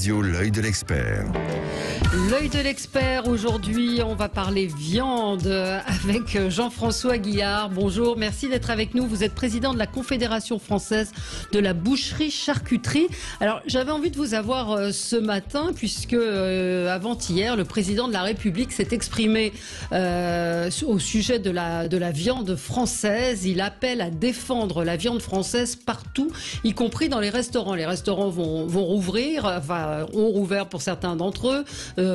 Radio L'Œil de l'Expert. L'Œil de l'Expert, aujourd'hui, on va parler viande avec Jean-François Guillard. Bonjour, merci d'être avec nous. Vous êtes président de la Confédération française de la boucherie-charcuterie. Alors, j'avais envie de vous avoir ce matin, puisque avant-hier, le président de la République s'est exprimé au sujet de la viande française. Il appelle à défendre la viande française partout, y compris dans les restaurants. Les restaurants vont rouvrir, enfin, ont rouvert pour certains d'entre eux.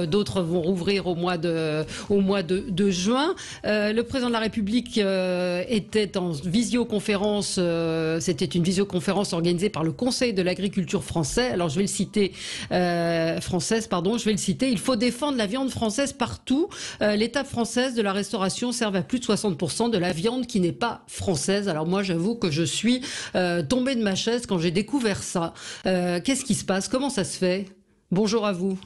D'autres vont rouvrir au mois de juin. Le président de la République était en visioconférence. C'était une visioconférence organisée par le Conseil de l'agriculture français. Alors je vais le citer, Je vais le citer. Il faut défendre la viande française partout. L'étape française de la restauration sert à plus de 60% de la viande qui n'est pas française. Alors moi, j'avoue que je suis tombée de ma chaise quand j'ai découvert ça. Qu'est-ce qui se passe? Comment ça se fait? Bonjour à vous.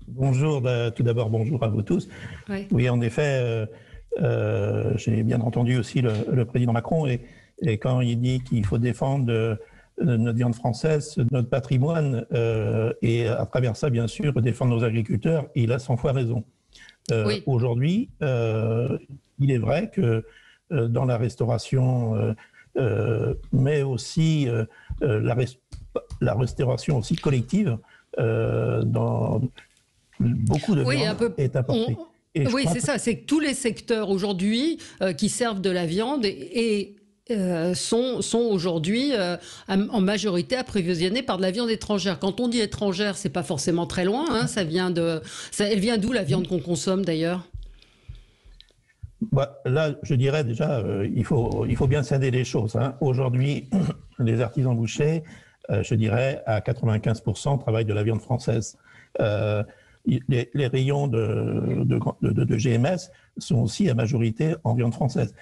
Bonjour, tout d'abord bonjour à vous tous. Oui, en effet, j'ai bien entendu aussi le président Macron et quand il dit qu'il faut défendre notre viande française, notre patrimoine et à travers ça, bien sûr, défendre nos agriculteurs, il a 100 fois raison. Oui. Aujourd'hui, il est vrai que dans la restauration, mais aussi la restauration aussi collective, dans beaucoup de viande est apportée. Oui, c'est ça. C'est que tous les secteurs aujourd'hui qui servent de la viande sont aujourd'hui en majorité approvisionnés par de la viande étrangère. Quand on dit étrangère, c'est pas forcément très loin. Hein, elle vient d'où la viande qu'on consomme d'ailleurs? Bah, là, je dirais déjà, il faut bien scinder les choses. Hein. Aujourd'hui, les artisans bouchers, je dirais, à 95% travaillent de la viande française. Les rayons de GMS sont aussi à majorité en viande française.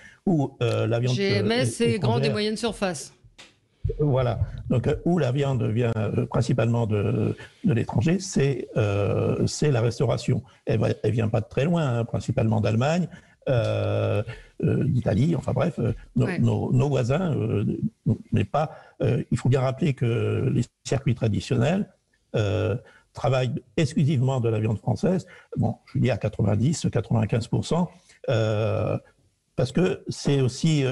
La viande GMS, c'est grande et moyenne surface. Voilà. Donc, où la viande vient principalement de l'étranger, c'est la restauration. Elle vient pas de très loin, hein, principalement d'Allemagne, d'Italie, enfin bref, nos voisins. Mais pas. Il faut bien rappeler que les circuits traditionnels travaillent exclusivement de la viande française. Bon, je dis à 90-95%, parce que c'est aussi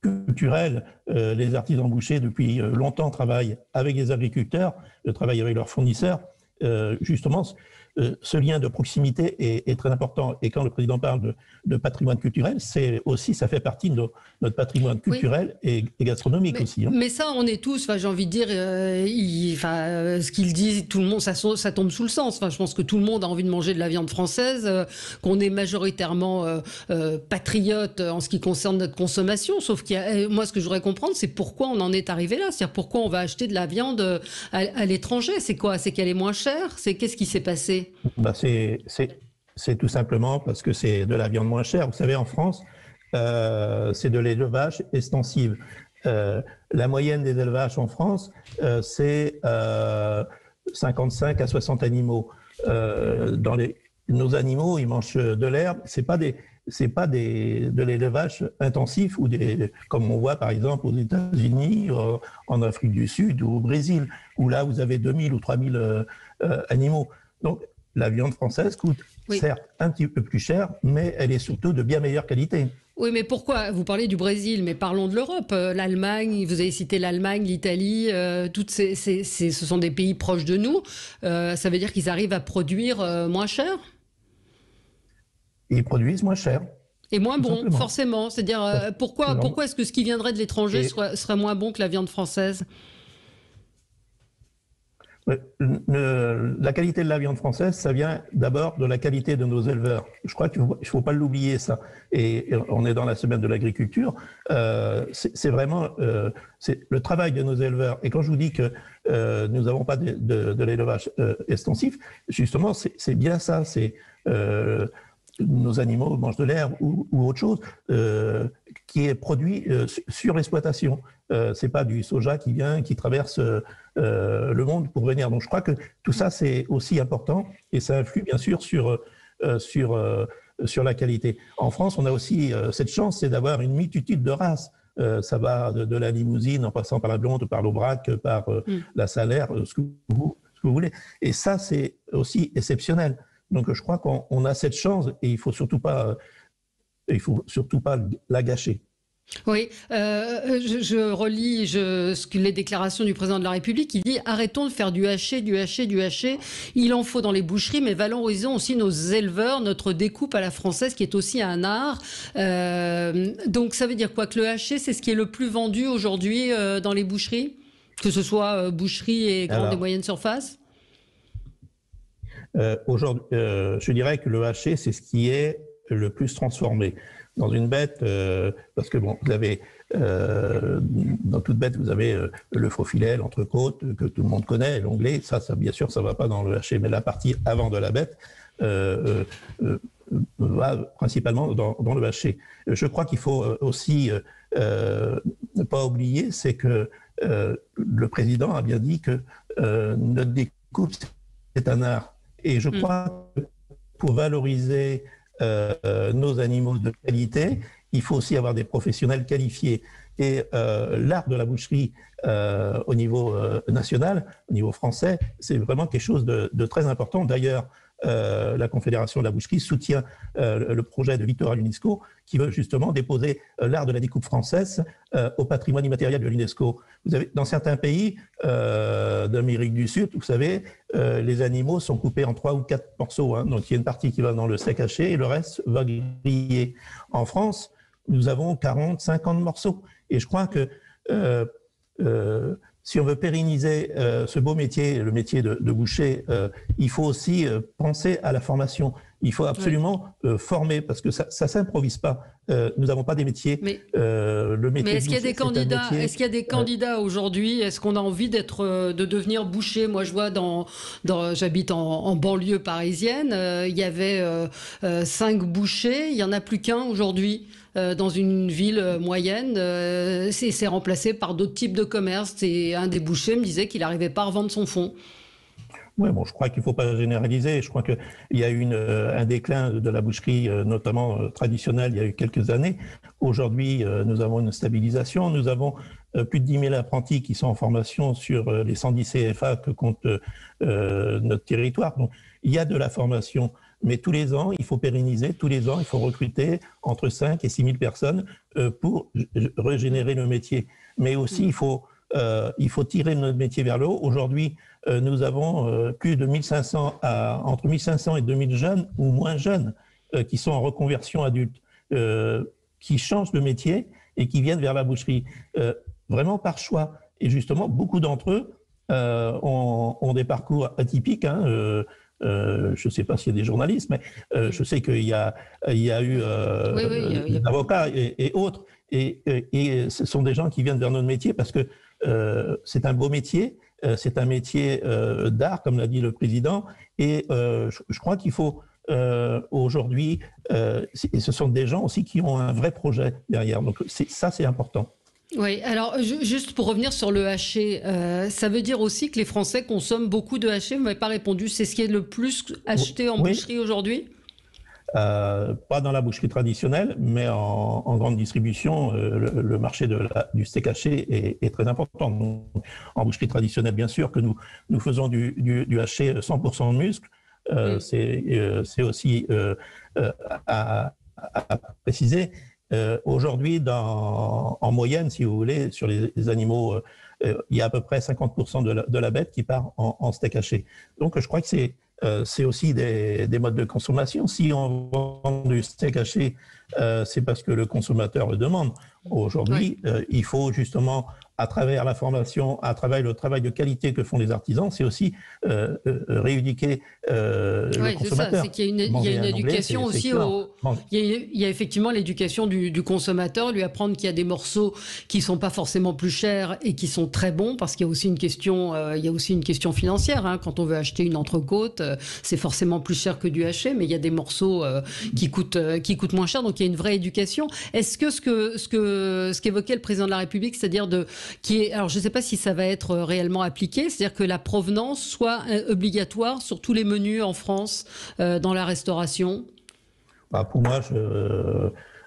culturel. Les artisans bouchers, depuis longtemps, travaillent avec les agriculteurs, travaillent avec leurs fournisseurs. Justement, ce lien de proximité est très important. Et quand le président parle de patrimoine culturel, ça fait partie de notre patrimoine culturel et gastronomique aussi. Hein. Mais ça, on est tous, j'ai envie de dire, ce qu'il dit, tout le monde, ça tombe sous le sens. Je pense que tout le monde a envie de manger de la viande française, qu'on est majoritairement patriote en ce qui concerne notre consommation. Sauf moi, ce que je voudrais comprendre, c'est pourquoi on en est arrivé là. C'est-à-dire pourquoi on va acheter de la viande à l'étranger. C'est quoi? C'est qu'elle est moins chère? Qu'est-ce qui s'est passé? C'est tout simplement parce que c'est de la viande moins chère. Vous savez, en France, c'est de l'élevage extensif. La moyenne des élevages en France, c'est 55 à 60 animaux. Nos animaux, ils mangent de l'herbe. C'est pas de l'élevage intensif comme on voit par exemple aux États-Unis, en Afrique du Sud ou au Brésil, où là vous avez 2000 ou 3000 animaux. Donc, la viande française coûte, certes, un petit peu plus cher, mais elle est surtout de bien meilleure qualité. Oui, mais pourquoi? Vous parlez du Brésil, mais parlons de l'Europe. L'Allemagne, vous avez cité l'Allemagne, l'Italie, ce sont des pays proches de nous. Ça veut dire qu'ils arrivent à produire moins cher? Ils produisent moins cher. Et moins bon, forcément. C'est-à-dire, pourquoi est-ce que ce qui viendrait de l'étranger serait moins bon que la viande française? La qualité de la viande française, ça vient d'abord de la qualité de nos éleveurs. Je crois qu'il ne faut pas l'oublier, ça. Et on est dans la semaine de l'agriculture. C'est vraiment le travail de nos éleveurs. Et quand je vous dis que nous n'avons pas de l'élevage extensif, justement, c'est bien ça. C'est nos animaux mangent de l'herbe ou autre chose qui est produit sur l'exploitation. C'est pas du soja qui traverse le monde pour venir. Donc je crois que tout ça c'est aussi important et ça influe bien sûr sur la qualité. En France, on a aussi cette chance, c'est d'avoir une multitude de races. Ça va de la limousine en passant par la blonde, par l'aubrac, par la salaire, ce que que vous voulez. Et ça, c'est aussi exceptionnel. Donc, je crois qu'on a cette chance et il faut surtout pas la gâcher. Oui, je relis les déclarations du président de la République. Il dit « Arrêtons de faire du haché, du haché, du haché. Il en faut dans les boucheries, mais valorisons aussi nos éleveurs, notre découpe à la française qui est aussi un art. » Donc ça veut dire quoi? Que le haché, c'est ce qui est le plus vendu aujourd'hui dans les boucheries? Que ce soit boucherie et grande et moyenne surface? Aujourd'hui, je dirais que le haché, c'est ce qui est le plus transformé. Dans une bête, parce que bon, vous avez dans toute bête, vous avez le faux filet, l'entrecôte que tout le monde connaît, l'onglet. Ça, bien sûr, ça va pas dans le haché, mais la partie avant de la bête va principalement dans le haché. Je crois qu'il faut aussi ne pas oublier, c'est que le président a bien dit que notre découpe, c'est un art. Et je crois que pour valoriser nos animaux de qualité, il faut aussi avoir des professionnels qualifiés. Et l'art de la boucherie au niveau national, au niveau français, c'est vraiment quelque chose de très important. D'ailleurs, la Confédération de la boucherie soutient le projet de Victoire à l'UNESCO qui veut justement déposer l'art de la découpe française au patrimoine immatériel de l'UNESCO. Vous avez, dans certains pays d'Amérique du Sud, vous savez, les animaux sont coupés en 3 ou 4 morceaux. Hein. Donc il y a une partie qui va dans le steak haché et le reste va griller. En France, nous avons 40, 50 morceaux. Et je crois que si on veut pérenniser ce beau métier, le métier de boucher, il faut aussi penser à la formation. Il faut absolument former, parce que ça ne s'improvise pas. Nous n'avons pas des métiers. Le métier mais est-ce qu'il y a des candidats? Est-ce qu'il y a des candidats aujourd'hui? Est-ce qu'on a envie de devenir boucher? Moi, je vois j'habite en banlieue parisienne. Il y avait 5 bouchers. Il y en a plus qu'un aujourd'hui. Dans une ville moyenne, c'est remplacé par d'autres types de commerces. Et un des bouchers me disait qu'il n'arrivait pas à revendre son fonds. Oui, bon, je crois qu'il ne faut pas généraliser. Je crois qu'il y a eu un déclin de la boucherie, notamment traditionnelle, il y a eu quelques années. Aujourd'hui, nous avons une stabilisation. Nous avons plus de 10 000 apprentis qui sont en formation sur les 110 CFA que compte notre territoire. Donc, il y a de la formation. Mais tous les ans, il faut pérenniser, tous les ans, il faut recruter entre 5 et 6 000 personnes pour régénérer le métier. Mais aussi, il faut tirer notre métier vers le haut. Aujourd'hui, nous avons plus de entre 1500 et 2000 jeunes ou moins jeunes qui sont en reconversion adulte, qui changent de métier et qui viennent vers la boucherie, vraiment par choix. Et justement, beaucoup d'entre eux ont des parcours atypiques, hein, je ne sais pas s'il y a des journalistes, mais je sais qu'il y a eu des avocats et autres. Et ce sont des gens qui viennent vers notre métier parce que c'est un beau métier, c'est un métier d'art, comme l'a dit le président. Et je crois qu'il faut aujourd'hui, et ce sont des gens aussi qui ont un vrai projet derrière. Donc ça, c'est important. Oui, alors juste pour revenir sur le haché, ça veut dire aussi que les Français consomment beaucoup de haché. Vous ne m'avez pas répondu. C'est ce qui est le plus acheté en boucherie aujourd'hui? Pas dans la boucherie traditionnelle, mais en grande distribution, le marché du steak haché est très important. En boucherie traditionnelle, bien sûr, que nous faisons du haché 100% muscle. C'est aussi à préciser. Aujourd'hui, en moyenne, si vous voulez, sur les animaux, il y a à peu près 50% de la bête qui part en steak haché. Donc, je crois que c'est aussi des modes de consommation. Si on vend du steak haché, c'est parce que le consommateur le demande. Aujourd'hui, il faut justement, à travers la formation, à travers le travail de qualité que font les artisans, c'est aussi rééduquer le consommateur. C'est qu'il y a une éducation aussi. Il y a effectivement l'éducation du consommateur, lui apprendre qu'il y a des morceaux qui sont pas forcément plus chers et qui sont très bons, parce qu'il y a aussi une question, financière. Hein. Quand on veut acheter une entrecôte, c'est forcément plus cher que du haché, mais il y a des morceaux qui coûtent moins cher. Donc il y a une vraie éducation. Est-ce que ce qu'évoquait le président de la République, c'est-à-dire alors je ne sais pas si ça va être réellement appliqué, c'est-à-dire que la provenance soit obligatoire sur tous les menus en France dans la restauration? Pour moi,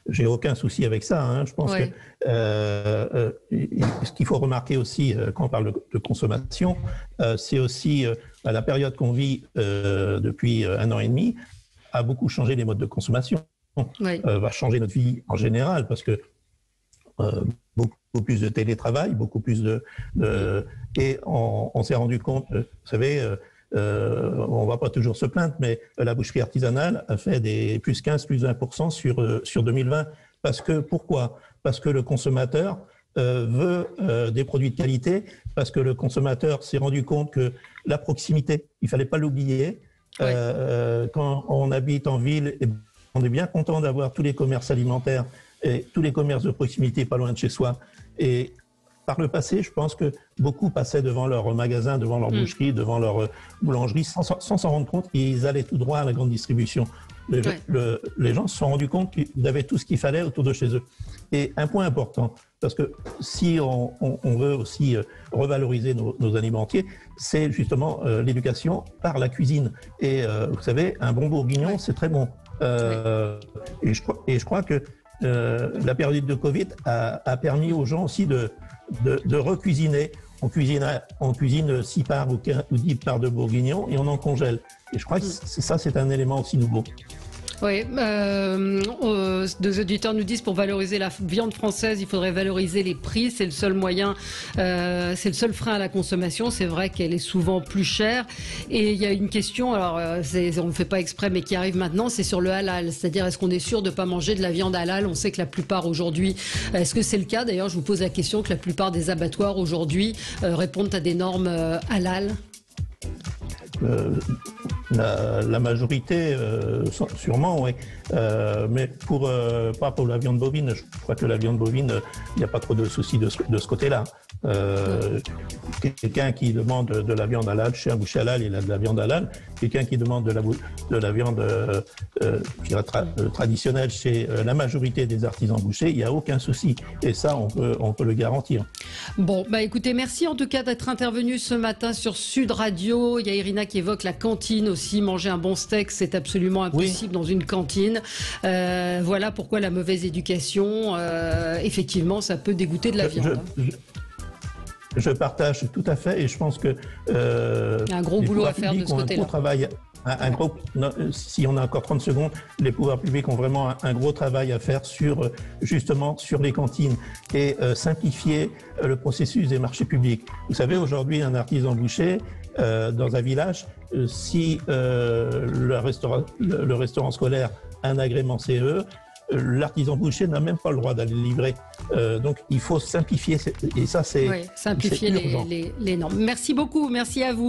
j'ai aucun souci avec ça. Hein. Je pense que ce qu'il faut remarquer aussi quand on parle de consommation, c'est aussi la période qu'on vit depuis 1 an et demi a beaucoup changé les modes de consommation. Oui. Va changer notre vie en général parce que beaucoup plus de télétravail, beaucoup plus et on s'est rendu compte, vous savez, on ne va pas toujours se plaindre, mais la boucherie artisanale a fait des plus 15, plus 20% sur 2020. Pourquoi ? Parce que le consommateur veut des produits de qualité, parce que le consommateur s'est rendu compte que la proximité, il ne fallait pas l'oublier. Oui. Quand on habite en ville, on est bien content d'avoir tous les commerces alimentaires et tous les commerces de proximité pas loin de chez soi. Et par le passé, je pense que beaucoup passaient devant leur magasin, devant leur boucherie, devant leur boulangerie, sans s'en rendre compte, ils allaient tout droit à la grande distribution. Les gens se sont rendus compte qu'ils avaient tout ce qu'il fallait autour de chez eux. Et un point important, parce que si on veut aussi revaloriser nos alimentiers, c'est justement l'éducation par la cuisine. Et vous savez, un bon bourguignon, c'est très bon. Et je crois que la période de Covid a permis aux gens aussi de recuisiner. On cuisine 6 parts ou 10 parts de bourguignon et on en congèle. Et je crois que c'est un élément aussi nouveau. Oui, deux auditeurs nous disent pour valoriser la viande française, il faudrait valoriser les prix. C'est le seul moyen, c'est le seul frein à la consommation. C'est vrai qu'elle est souvent plus chère. Et il y a une question, alors on ne fait pas exprès, mais qui arrive maintenant, c'est sur le halal. C'est-à-dire, est-ce qu'on est sûr de ne pas manger de la viande halal ? On sait que la plupart aujourd'hui, est-ce que c'est le cas ? D'ailleurs, je vous pose la question que la plupart des abattoirs aujourd'hui répondent à des normes halal. La majorité, sûrement, oui. Mais pas pour la viande bovine. Je crois que la viande bovine, il n'y a pas trop de soucis de ce côté-là. Quelqu'un qui demande de la viande halal chez un boucher halal, il a de la viande halal. Quelqu'un qui demande de la viande traditionnelle chez la majorité des artisans bouchers, il n'y a aucun souci. Et ça, on peut le garantir. Bon, écoutez, merci en tout cas d'être intervenu ce matin sur Sud Radio. Il y a Irina qui évoque la cantine aussi. Manger un bon steak, c'est absolument impossible dans une cantine. Voilà pourquoi la mauvaise éducation, effectivement, ça peut dégoûter de la viande. Je partage tout à fait et je pense que un gros boulot à faire de ce côté-là. Si on a encore 30 secondes, les pouvoirs publics ont vraiment un gros travail à faire sur les cantines et simplifier le processus des marchés publics. Vous savez, aujourd'hui, un artisan boucher dans un village, si le restaurant scolaire a un agrément CE, l'artisan boucher n'a même pas le droit d'aller livrer. Donc, il faut simplifier. Et ça, c'est simplifier les normes. Merci beaucoup. Merci à vous.